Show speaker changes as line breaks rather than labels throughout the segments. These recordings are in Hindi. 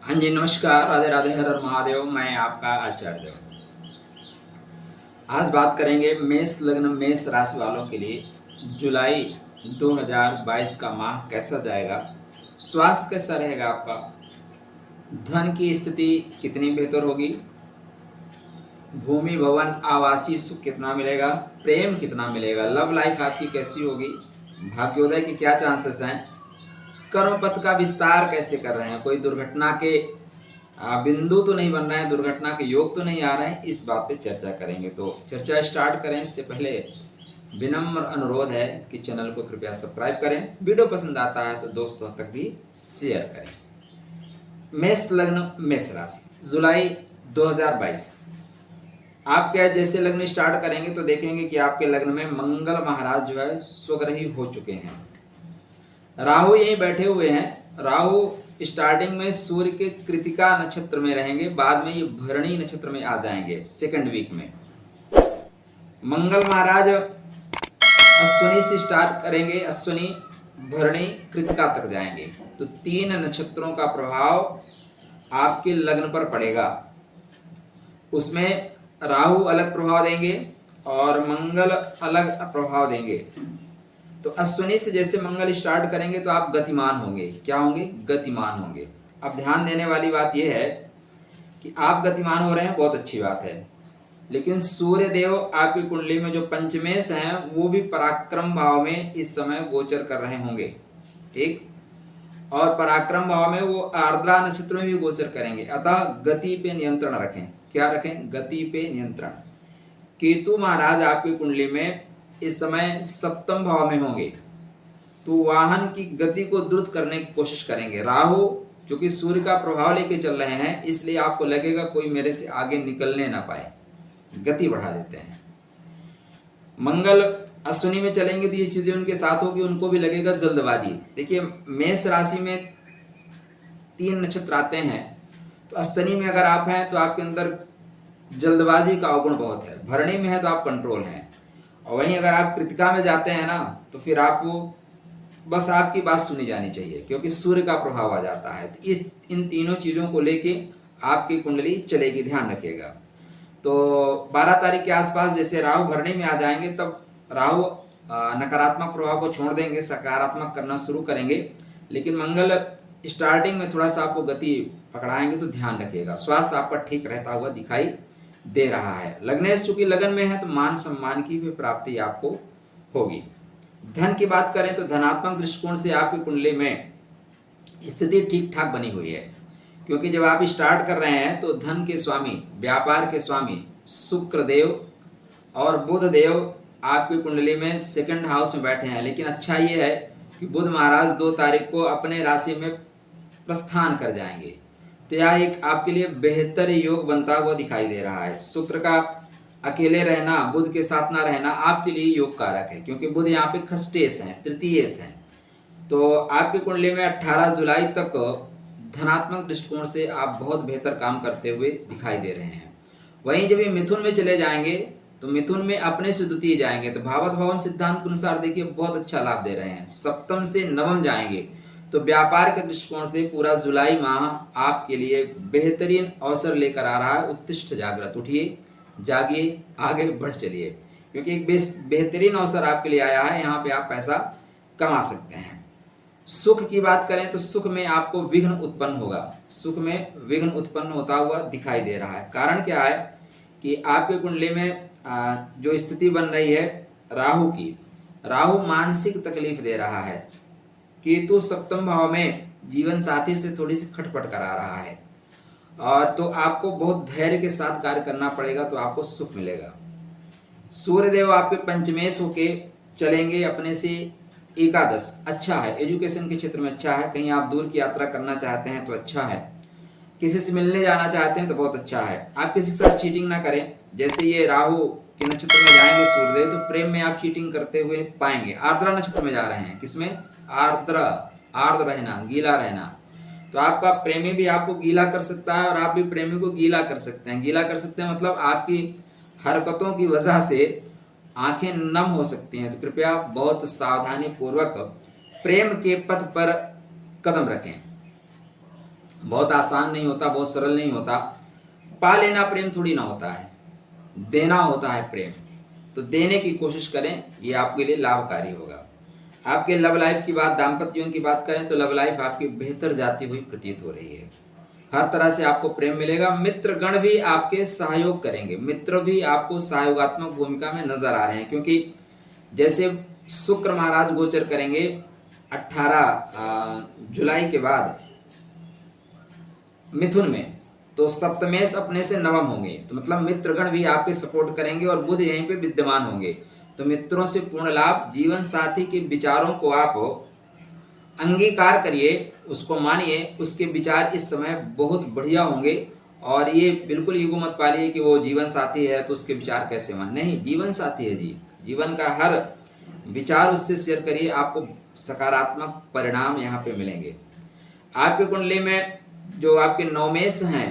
हाँ जी, नमस्कार, राधे राधे, हर हर महादेव। मैं आपका आचार्य देव। आज बात करेंगे मेष लग्न मेष राशि वालों के लिए जुलाई 2022 का माह कैसा जाएगा, स्वास्थ्य कैसा रहेगा आपका, धन की स्थिति कितनी बेहतर होगी, भूमि भवन आवासीय सुख कितना मिलेगा, प्रेम कितना मिलेगा, लव लाइफ आपकी कैसी होगी, भाग्योदय के क्या चांसेस हैं, कर्मपथ का विस्तार कैसे कर रहे हैं, कोई दुर्घटना के बिंदु तो नहीं बन रहे हैं, दुर्घटना के योग तो नहीं आ रहे हैं, इस बात पे चर्चा करेंगे। तो चर्चा स्टार्ट करें इससे पहले विनम्र अनुरोध है कि चैनल को कृपया सब्सक्राइब करें, वीडियो पसंद आता है तो दोस्तों तक भी शेयर करें। मेष लग्न मेष राशि जुलाई 2022 आपके जैसे लग्न स्टार्ट करेंगे तो देखेंगे कि आपके लग्न में मंगल महाराज जो है स्वग्रही हो चुके हैं। राहु यहीं बैठे हुए हैं। राहु स्टार्टिंग में सूर्य के कृतिका नक्षत्र में रहेंगे, बाद में ये भरणी नक्षत्र में आ जाएंगे सेकंड वीक में। मंगल महाराज अश्विनी से स्टार्ट करेंगे, अश्विनी भरणी कृतिका तक जाएंगे। तो 3 नक्षत्रों का प्रभाव आपके लग्न पर पड़ेगा। उसमें राहु अलग प्रभाव देंगे और मंगल अलग प्रभाव देंगे। तो अश्विनी से जैसे मंगल स्टार्ट करेंगे तो आप गतिमान होंगे। क्या होंगे? गतिमान होंगे। अब ध्यान देने वाली बात यह है कि आप गतिमान हो रहे हैं, बहुत अच्छी बात है, लेकिन सूर्य देव आपकी कुंडली में जो पंचमेश हैं वो भी पराक्रम भाव में इस समय गोचर कर रहे होंगे। ठीक, और पराक्रम भाव में वो आर्द्रा नक्षत्र में भी गोचर करेंगे। अतः गति पे नियंत्रण रखें। क्या रखें? गति पे नियंत्रण। केतु महाराज आपकी कुंडली में इस समय सप्तम भाव में होंगे, तो वाहन की गति को द्रुत करने की कोशिश करेंगे। राहु क्योंकि सूर्य का प्रभाव लेके चल रहे हैं, इसलिए आपको लगेगा कोई मेरे से आगे निकलने ना पाए, गति बढ़ा देते हैं। मंगल अश्विनी में चलेंगे तो ये चीजें उनके साथ होगी, उनको भी लगेगा जल्दबाजी। देखिए, मेष राशि में 3 नक्षत्र आते हैं, तो अश्विनी में अगर आप हैं तो आपके अंदर जल्दबाजी का अवगुण बहुत है। भरणी में है तो आप कंट्रोल हैं, और वहीं अगर आप कृतिका में जाते हैं ना तो फिर आपको बस आपकी बात सुनी जानी चाहिए, क्योंकि सूर्य का प्रभाव आ जाता है। तो इन तीनों चीज़ों को लेके आपकी कुंडली चलेगी, ध्यान रखिएगा। तो 12 तारीख के आसपास जैसे राहु भरणी में आ जाएंगे, तब राहु नकारात्मक प्रभाव को छोड़ देंगे, सकारात्मक करना शुरू करेंगे। लेकिन मंगल स्टार्टिंग में थोड़ा सा आपको गति पकड़ाएंगे, तो ध्यान रखिएगा। स्वास्थ्य आपका ठीक रहता हुआ दिखाई दे रहा है। लग्नेश चूंकि लगन में है तो मान सम्मान की भी प्राप्ति आपको होगी। धन की बात करें तो धनात्मक दृष्टिकोण से आपकी कुंडली में स्थिति ठीक ठाक बनी हुई है, क्योंकि जब आप स्टार्ट कर रहे हैं तो धन के स्वामी, व्यापार के स्वामी शुक्र देव और बुध देव आपकी कुंडली में सेकंड हाउस में बैठे हैं। लेकिन अच्छा ये है कि बुध महाराज 2 तारीख को अपने राशि में प्रस्थान कर जाएंगे, तो यह एक आपके लिए बेहतर योग बनता हुआ दिखाई दे रहा है। शुक्र का अकेले रहना, बुध के साथ ना रहना आपके लिए योग कारक है, क्योंकि बुध यहाँ पे खष्टेश हैं, तृतीयेश हैं। तो आपकी कुंडली में 18 जुलाई तक धनात्मक दृष्टिकोण से आप बहुत बेहतर काम करते हुए दिखाई दे रहे हैं। वहीं जब ये मिथुन में चले जाएंगे तो मिथुन में अपने से द्वितीय जाएंगे, तो भावत भवन सिद्धांत के अनुसार देखिए बहुत अच्छा लाभ दे रहे हैं। सप्तम से नवम जाएंगे, तो व्यापार के दृष्टिकोण से पूरा जुलाई माह आपके लिए बेहतरीन अवसर लेकर आ रहा है। उत्तिष्ठ जागृत, उठिए, जागिए, आगे बढ़ चलिए, क्योंकि एक बेहतरीन अवसर आपके लिए आया है। यहाँ पे आप पैसा कमा सकते हैं। सुख की बात करें तो सुख में आपको विघ्न उत्पन्न होगा। सुख में विघ्न उत्पन्न होता हुआ दिखाई दे रहा है। कारण क्या है कि आपके कुंडली में जो स्थिति बन रही है राहु की, राहु मानसिक तकलीफ दे रहा है। केतु सप्तम भाव में जीवन साथी से थोड़ी सी खटपट करा रहा है, और तो आपको बहुत धैर्य के साथ कार्य करना पड़ेगा, तो आपको सुख मिलेगा। सूर्यदेव आपके पंचमेश होके चलेंगे अपने से एकादश, अच्छा है। एजुकेशन के क्षेत्र में अच्छा है। कहीं आप दूर की यात्रा करना चाहते हैं तो अच्छा है। किसी से मिलने जाना चाहते हैं तो बहुत अच्छा है। आप किसी के साथ चीटिंग ना करें। जैसे ये राहु के नक्षत्र में जाएंगे सूर्यदेव, तो प्रेम में आप चीटिंग करते हुए पाएंगे। आर्द्रा नक्षत्र में जा रहे हैं, किसमें? आर्द्र रहना, गीला रहना। तो आपका प्रेमी भी आपको गीला कर सकता है और आप भी प्रेमी को गीला कर सकते हैं। गीला कर सकते हैं मतलब आपकी हरकतों की वजह से आंखें नम हो सकती हैं। तो कृपया बहुत सावधानी पूर्वक प्रेम के पथ पर कदम रखें। बहुत आसान नहीं होता, बहुत सरल नहीं होता। पा लेना प्रेम थोड़ी ना होता है, देना होता है प्रेम। तो देने की कोशिश करें, ये आपके लिए लाभकारी होगा। आपके लव लाइफ की बात, दाम्पत्य जीवन की बात करें तो लव लाइफ आपकी बेहतर जाती हुई प्रतीत हो रही है। हर तरह से आपको प्रेम मिलेगा। मित्र गण भी आपके सहयोग करेंगे, मित्र भी आपको सहयोगात्मक भूमिका में नजर आ रहे हैं, क्योंकि जैसे शुक्र महाराज गोचर करेंगे 18 जुलाई के बाद मिथुन में, तो सप्तमेश अपने से नवम होंगे, तो मतलब मित्रगण भी आपके सपोर्ट करेंगे और बुध यहीं पे विद्यमान होंगे। तो मित्रों से पूर्ण लाभ। जीवन साथी के विचारों को आप अंगीकार करिए, उसको मानिए, उसके विचार इस समय बहुत बढ़िया होंगे। और ये बिल्कुल ईगो मत पालिए कि वो जीवन साथी है तो उसके विचार कैसे मान, नहीं, जीवन साथी है जी, जीवन का हर विचार उससे शेयर करिए, आपको सकारात्मक परिणाम यहाँ पे मिलेंगे। आपकी कुंडली में जो आपके नवमेश हैं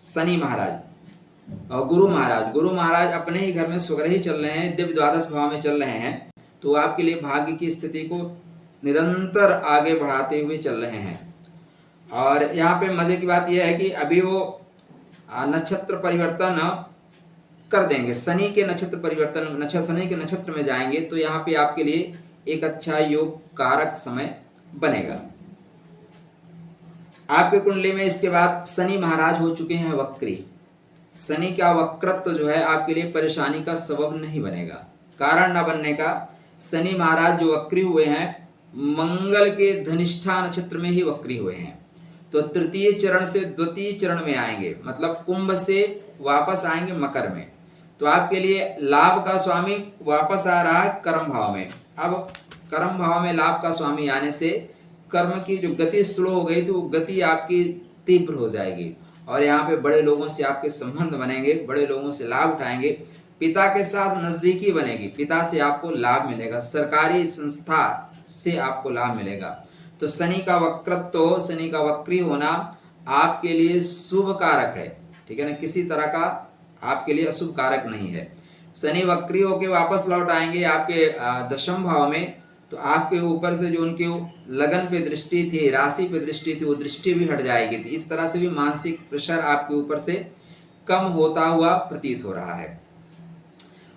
शनि महाराज और गुरु महाराज अपने ही घर में स्वग्रह ही चल रहे हैं, दिव्य द्वादश भाव में चल रहे हैं, तो आपके लिए भाग्य की स्थिति को निरंतर आगे बढ़ाते हुए चल रहे हैं। और यहाँ पे मजे की बात यह है कि अभी वो नक्षत्र परिवर्तन कर देंगे, शनि के नक्षत्र परिवर्तन, शनि के नक्षत्र में जाएंगे, तो यहाँ पे आपके लिए एक अच्छा योग कारक समय बनेगा। आपके कुंडली में इसके बाद शनि महाराज हो चुके हैं वक्री। शनि का वक्रत्व जो है आपके लिए परेशानी का सबब नहीं बनेगा, कारण न बनने का। शनि महाराज जो वक्री हुए हैं मंगल के धनिष्ठा नक्षत्र में ही वक्री हुए हैं, तो तृतीय चरण से द्वितीय चरण में आएंगे, मतलब कुंभ से वापस आएंगे मकर में। तो आपके लिए लाभ का स्वामी वापस आ रहा है कर्म भाव में। अब कर्म भाव में लाभ का स्वामी आने से कर्म की जो गति स्लो हो गई थी वो गति आपकी तीव्र हो जाएगी, और यहाँ पे बड़े लोगों से आपके संबंध बनेंगे, बड़े लोगों से लाभ उठाएंगे, पिता के साथ नजदीकी बनेगी, पिता से आपको लाभ मिलेगा, सरकारी संस्था से आपको लाभ मिलेगा। तो शनि का वक्रत्व, शनि का वक्री होना आपके लिए शुभ कारक है, ठीक है ना, किसी तरह का आपके लिए अशुभ कारक नहीं है। शनि वक्री होके वापस लौट आएंगे आपके दशम भाव में, तो आपके ऊपर से जो उनकी लगन पे दृष्टि थी, राशि पे दृष्टि थी, वो दृष्टि भी हट जाएगी। तो इस तरह से भी मानसिक प्रेशर आपके ऊपर से कम होता हुआ प्रतीत हो रहा है।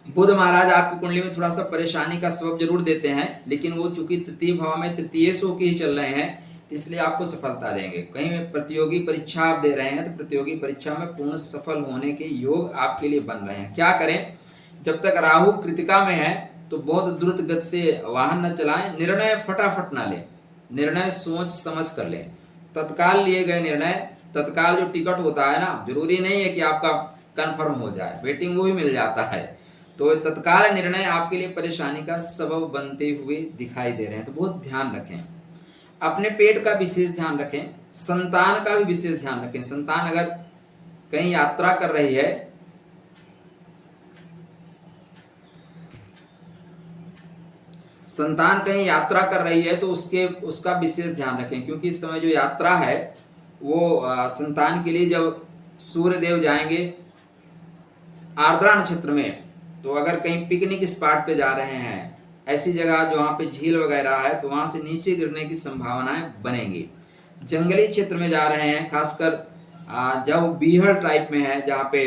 बुध महाराज आपकी कुंडली में थोड़ा सा परेशानी का सबब जरूर देते हैं, लेकिन वो चूंकि तृतीय भाव में तृतीय सो के ही चल रहे हैं, इसलिए आपको सफलता देंगे। कहीं में प्रतियोगी परीक्षा आप दे रहे हैं तो प्रतियोगी परीक्षा में पूर्ण सफल होने के योग आपके लिए बन रहे हैं। क्या करें, जब तक राहु कृतिका में है तो बहुत द्रुत गति से वाहन न चलाएं, निर्णय फटाफट ना लें, निर्णय सोच समझ कर लें। तत्काल लिए गए निर्णय, तत्काल जो टिकट होता है ना, जरूरी नहीं है कि आपका कंफर्म हो जाए, वेटिंग वो ही मिल जाता है। तो तत्काल निर्णय आपके लिए परेशानी का सबब बनते हुए दिखाई दे रहे हैं, तो बहुत ध्यान रखें। अपने पेट का विशेष ध्यान रखें, संतान का भी विशेष ध्यान रखें। संतान अगर कहीं यात्रा कर रही है, संतान कहीं यात्रा कर रही है तो उसका विशेष ध्यान रखें, क्योंकि इस समय जो यात्रा है वो संतान के लिए, जब सूर्य देव जाएंगे आर्द्रा नक्षत्र में, तो अगर कहीं पिकनिक स्पॉट पे जा रहे हैं, ऐसी जगह जहाँ पे झील वगैरह है, तो वहाँ से नीचे गिरने की संभावनाएं बनेंगी। जंगली क्षेत्र में जा रहे हैं, खासकर जब बीहड़ टाइप में है, जहाँ पे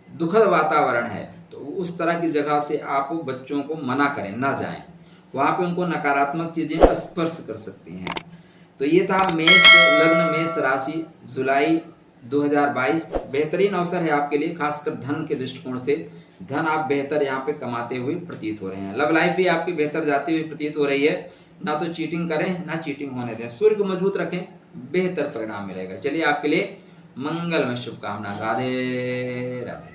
दुखद वातावरण है, तो उस तरह की जगह से आप बच्चों को मना करें, ना जाएं, वहाँ पे उनको नकारात्मक चीज़ें स्पर्श कर सकती हैं। तो ये था मेष लग्न, मेष राशि, जुलाई 2022। बेहतरीन अवसर है आपके लिए, खासकर धन के दृष्टिकोण से। धन आप बेहतर यहाँ पे कमाते हुए प्रतीत हो रहे हैं। लव लाइफ भी आपकी बेहतर जाती हुई प्रतीत हो रही है। ना तो चीटिंग करें, ना चीटिंग होने दें, सूर्य को मजबूत रखें, बेहतर परिणाम मिलेगा। चलिए आपके लिए मंगल में शुभकामना। राधे राधे।